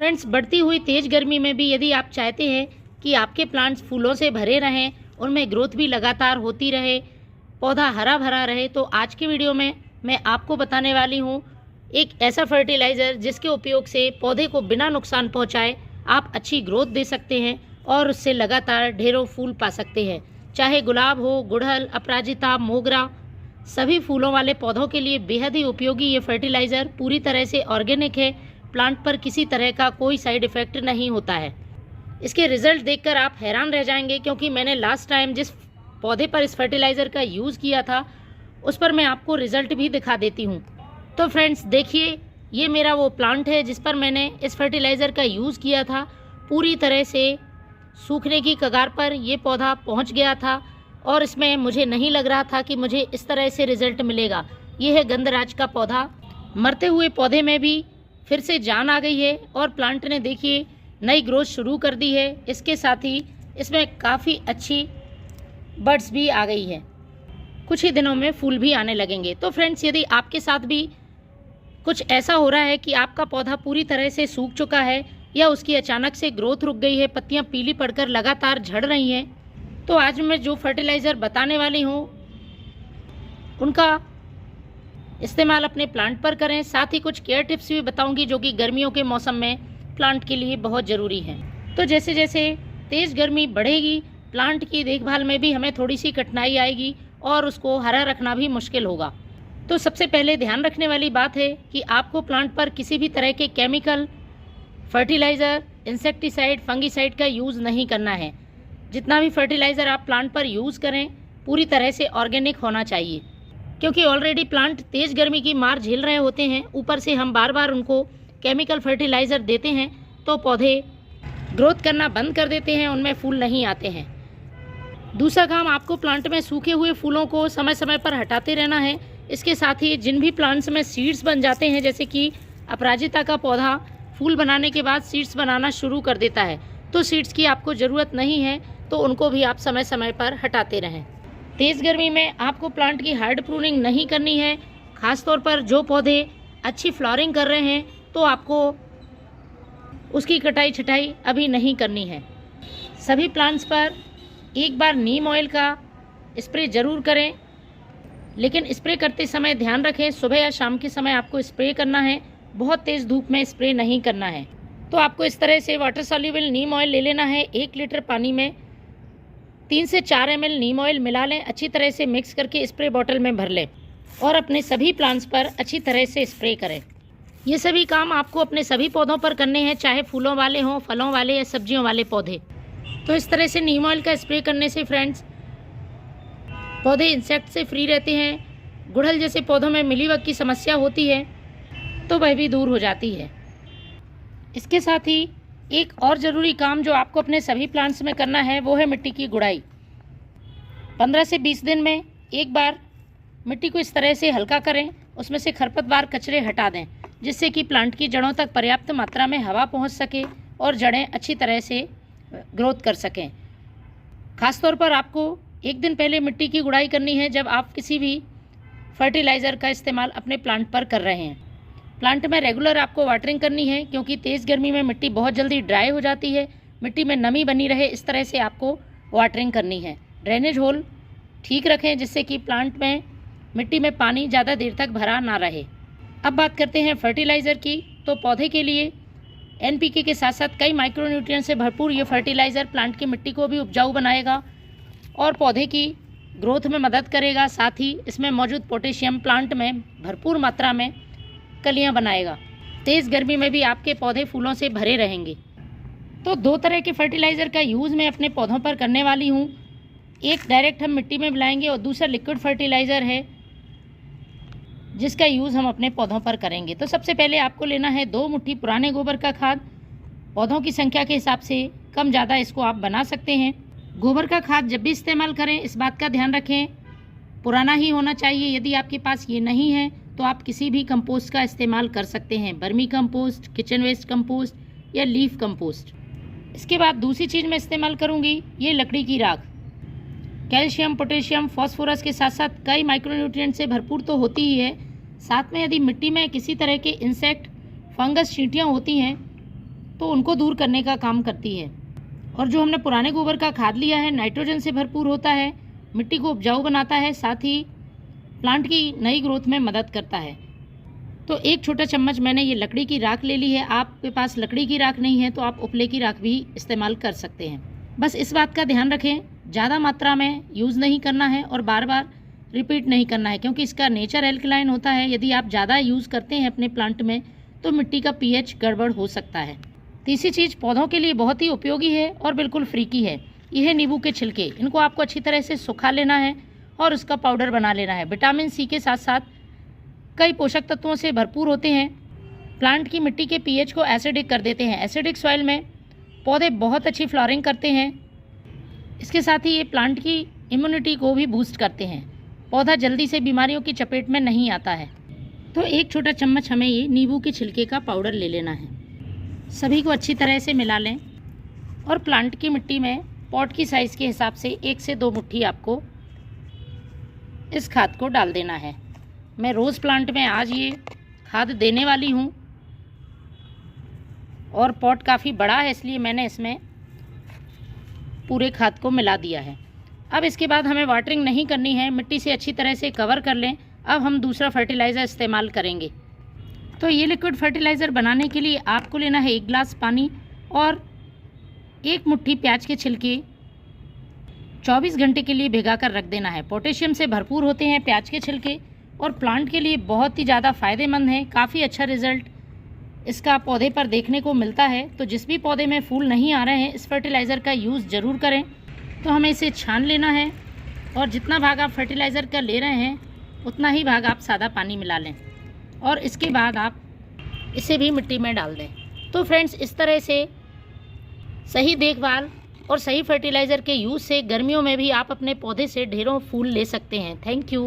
Friends, बढ़ती हुई तेज़ गर्मी में भी यदि आप चाहते हैं कि आपके प्लांट्स फूलों से भरे रहें, उनमें ग्रोथ भी लगातार होती रहे, पौधा हरा भरा रहे, तो आज की वीडियो में मैं आपको बताने वाली हूँ एक ऐसा फर्टिलाइज़र जिसके उपयोग से पौधे को बिना नुकसान पहुँचाए आप अच्छी ग्रोथ दे सकते हैं और उससे लगातार ढेरों फूल पा सकते हैं। चाहे गुलाब हो, गुड़हल, अपराजिता, मोगरा, सभी फूलों वाले पौधों के लिए बेहद ही उपयोगी ये फर्टिलाइज़र पूरी तरह से ऑर्गेनिक है। प्लांट पर किसी तरह का कोई साइड इफ़ेक्ट नहीं होता है। इसके रिज़ल्ट देखकर आप हैरान रह जाएंगे, क्योंकि मैंने लास्ट टाइम जिस पौधे पर इस फर्टिलाइज़र का यूज़ किया था उस पर मैं आपको रिज़ल्ट भी दिखा देती हूँ। तो फ्रेंड्स देखिए, ये मेरा वो प्लांट है जिस पर मैंने इस फर्टिलाइज़र का यूज़ किया था। पूरी तरह से सूखने की कगार पर ये पौधा पहुँच गया था और इसमें मुझे नहीं लग रहा था कि मुझे इस तरह से रिज़ल्ट मिलेगा। ये है गंधराज का पौधा। मरते हुए पौधे में भी फिर से जान आ गई है और प्लांट ने देखिए नई ग्रोथ शुरू कर दी है। इसके साथ ही इसमें काफ़ी अच्छी बड्स भी आ गई है। कुछ ही दिनों में फूल भी आने लगेंगे। तो फ्रेंड्स, यदि आपके साथ भी कुछ ऐसा हो रहा है कि आपका पौधा पूरी तरह से सूख चुका है या उसकी अचानक से ग्रोथ रुक गई है, पत्तियां पीली पड़कर लगातार झड़ रही हैं, तो आज मैं जो फर्टिलाइज़र बताने वाली हूँ उनका इस्तेमाल अपने प्लांट पर करें। साथ ही कुछ केयर टिप्स भी बताऊंगी जो कि गर्मियों के मौसम में प्लांट के लिए बहुत ज़रूरी हैं। तो जैसे जैसे तेज़ गर्मी बढ़ेगी, प्लांट की देखभाल में भी हमें थोड़ी सी कठिनाई आएगी और उसको हरा रखना भी मुश्किल होगा। तो सबसे पहले ध्यान रखने वाली बात है कि आपको प्लांट पर किसी भी तरह के केमिकल, फर्टिलाइज़र, इंसेक्टिसाइड, फंगिसाइड का यूज़ नहीं करना है। जितना भी फर्टिलाइज़र आप प्लांट पर यूज़ करें पूरी तरह से ऑर्गेनिक होना चाहिए, क्योंकि ऑलरेडी प्लांट तेज़ गर्मी की मार झेल रहे होते हैं। ऊपर से हम बार बार उनको केमिकल फर्टिलाइज़र देते हैं तो पौधे ग्रोथ करना बंद कर देते हैं, उनमें फूल नहीं आते हैं। दूसरा काम, आपको प्लांट में सूखे हुए फूलों को समय समय पर हटाते रहना है। इसके साथ ही जिन भी प्लांट्स में सीड्स बन जाते हैं, जैसे कि अपराजिता का पौधा फूल बनाने के बाद सीड्स बनाना शुरू कर देता है, तो सीड्स की आपको ज़रूरत नहीं है, तो उनको भी आप समय समय पर हटाते रहें। तेज़ गर्मी में आपको प्लांट की हार्ड प्रूनिंग नहीं करनी है। ख़ासतौर पर जो पौधे अच्छी फ्लावरिंग कर रहे हैं तो आपको उसकी कटाई छटाई अभी नहीं करनी है। सभी प्लांट्स पर एक बार नीम ऑयल का स्प्रे ज़रूर करें, लेकिन स्प्रे करते समय ध्यान रखें सुबह या शाम के समय आपको स्प्रे करना है। बहुत तेज़ धूप में स्प्रे नहीं करना है। तो आपको इस तरह से वाटर सॉल्युबल नीम ऑयल ले लेना है। 1 लीटर पानी में 3 से 4 ml नीम ऑयल मिला लें, अच्छी तरह से मिक्स करके स्प्रे बॉटल में भर लें और अपने सभी प्लांट्स पर अच्छी तरह से स्प्रे करें। ये सभी काम आपको अपने सभी पौधों पर करने हैं, चाहे फूलों वाले हों, फलों वाले या सब्जियों वाले पौधे। तो इस तरह से नीम ऑयल का स्प्रे करने से फ्रेंड्स पौधे इंसेक्ट से फ्री रहते हैं। गुड़हल जैसे पौधों में मिलीबग की समस्या होती है तो वह भी दूर हो जाती है। इसके साथ ही एक और ज़रूरी काम जो आपको अपने सभी प्लांट्स में करना है वो है मिट्टी की गुड़ाई। 15 से 20 दिन में एक बार मिट्टी को इस तरह से हल्का करें, उसमें से खरपतवार कचरे हटा दें, जिससे कि प्लांट की जड़ों तक पर्याप्त मात्रा में हवा पहुंच सके और जड़ें अच्छी तरह से ग्रोथ कर सकें। ख़ासतौर पर आपको एक दिन पहले मिट्टी की गुड़ाई करनी है जब आप किसी भी फर्टिलाइज़र का इस्तेमाल अपने प्लांट पर कर रहे हैं। प्लांट में रेगुलर आपको वाटरिंग करनी है, क्योंकि तेज़ गर्मी में मिट्टी बहुत जल्दी ड्राई हो जाती है। मिट्टी में नमी बनी रहे इस तरह से आपको वाटरिंग करनी है। ड्रेनेज होल ठीक रखें जिससे कि प्लांट में मिट्टी में पानी ज़्यादा देर तक भरा ना रहे। अब बात करते हैं फर्टिलाइज़र की। तो पौधे के लिए NPK के साथ साथ कई माइक्रोन्यूट्रिएंट से भरपूर ये फर्टिलाइज़र प्लांट की मिट्टी को भी उपजाऊ बनाएगा और पौधे की ग्रोथ में मदद करेगा। साथ ही इसमें मौजूद पोटेशियम प्लांट में भरपूर मात्रा में कलियां बनाएगा। तेज़ गर्मी में भी आपके पौधे फूलों से भरे रहेंगे। तो 2 तरह के फर्टिलाइज़र का यूज़ मैं अपने पौधों पर करने वाली हूँ। एक डायरेक्ट हम मिट्टी में मिलाएंगे और दूसरा लिक्विड फर्टिलाइज़र है जिसका यूज़ हम अपने पौधों पर करेंगे। तो सबसे पहले आपको लेना है 2 मुट्ठी पुराने गोबर का खाद। पौधों की संख्या के हिसाब से कम ज़्यादा इसको आप बना सकते हैं। गोबर का खाद जब भी इस्तेमाल करें इस बात का ध्यान रखें पुराना ही होना चाहिए। यदि आपके पास ये नहीं है तो आप किसी भी कंपोस्ट का इस्तेमाल कर सकते हैं, vermicompost, kitchen waste compost या लीफ कंपोस्ट। इसके बाद दूसरी चीज़ मैं इस्तेमाल करूँगी ये लकड़ी की राख। कैल्शियम, पोटेशियम, फॉस्फोरस के साथ साथ कई माइक्रोन्यूट्रिएंट से भरपूर तो होती ही है। साथ में यदि मिट्टी में किसी तरह के इंसेक्ट, फंगस, चींटियाँ होती हैं तो उनको दूर करने का काम करती है। और जो हमने पुराने गोबर का खाद लिया है, नाइट्रोजन से भरपूर होता है, मिट्टी को उपजाऊ बनाता है, साथ ही प्लांट की नई ग्रोथ में मदद करता है। तो 1 छोटा चम्मच मैंने ये लकड़ी की राख ले ली है। आपके पास लकड़ी की राख नहीं है तो आप उपले की राख भी इस्तेमाल कर सकते हैं। बस इस बात का ध्यान रखें, ज़्यादा मात्रा में यूज़ नहीं करना है और बार बार रिपीट नहीं करना है, क्योंकि इसका नेचर एल्कलाइन होता है। यदि आप ज़्यादा यूज़ करते हैं अपने प्लांट में तो मिट्टी का पीएच गड़बड़ हो सकता है। तीसरी चीज़ पौधों के लिए बहुत ही उपयोगी है और बिल्कुल फ्री की है, यह है नींबू के छिलके। इनको आपको अच्छी तरह से सुखा लेना है और उसका पाउडर बना लेना है। विटामिन सी के साथ साथ कई पोषक तत्वों से भरपूर होते हैं। प्लांट की मिट्टी के पीएच को एसिडिक कर देते हैं। एसिडिक सॉइल में पौधे बहुत अच्छी फ्लावरिंग करते हैं। इसके साथ ही ये प्लांट की इम्यूनिटी को भी बूस्ट करते हैं। पौधा जल्दी से बीमारियों की चपेट में नहीं आता है। तो 1 छोटा चम्मच हमें ये नींबू के छिलके का पाउडर ले लेना है। सभी को अच्छी तरह से मिला लें और प्लांट की मिट्टी में पॉट की साइज़ के हिसाब से 1 से 2 मुट्ठी आपको इस खाद को डाल देना है। मैं रोज़ प्लांट में आज ये खाद देने वाली हूँ और पॉट काफ़ी बड़ा है, इसलिए मैंने इसमें पूरे खाद को मिला दिया है। अब इसके बाद हमें वाटरिंग नहीं करनी है, मिट्टी से अच्छी तरह से कवर कर लें। अब हम दूसरा फर्टिलाइज़र इस्तेमाल करेंगे। तो ये लिक्विड फर्टिलाइज़र बनाने के लिए आपको लेना है 1 गिलास पानी और 1 मुट्ठी प्याज के छिलके 24 घंटे के लिए भिगा कर रख देना है। पोटेशियम से भरपूर होते हैं प्याज के छिलके और प्लांट के लिए बहुत ही ज़्यादा फ़ायदेमंद है। काफ़ी अच्छा रिज़ल्ट इसका पौधे पर देखने को मिलता है। तो जिस भी पौधे में फूल नहीं आ रहे हैं, इस फर्टिलाइज़र का यूज़ ज़रूर करें। तो हमें इसे छान लेना है और जितना भाग आप फर्टिलाइज़र का ले रहे हैं उतना ही भाग आप सादा पानी मिला लें और इसके बाद आप इसे भी मिट्टी में डाल दें। तो फ्रेंड्स, इस तरह से सही देखभाल और सही फर्टिलाइज़र के यूज़ से गर्मियों में भी आप अपने पौधे से ढेरों फूल ले सकते हैं। Thank you.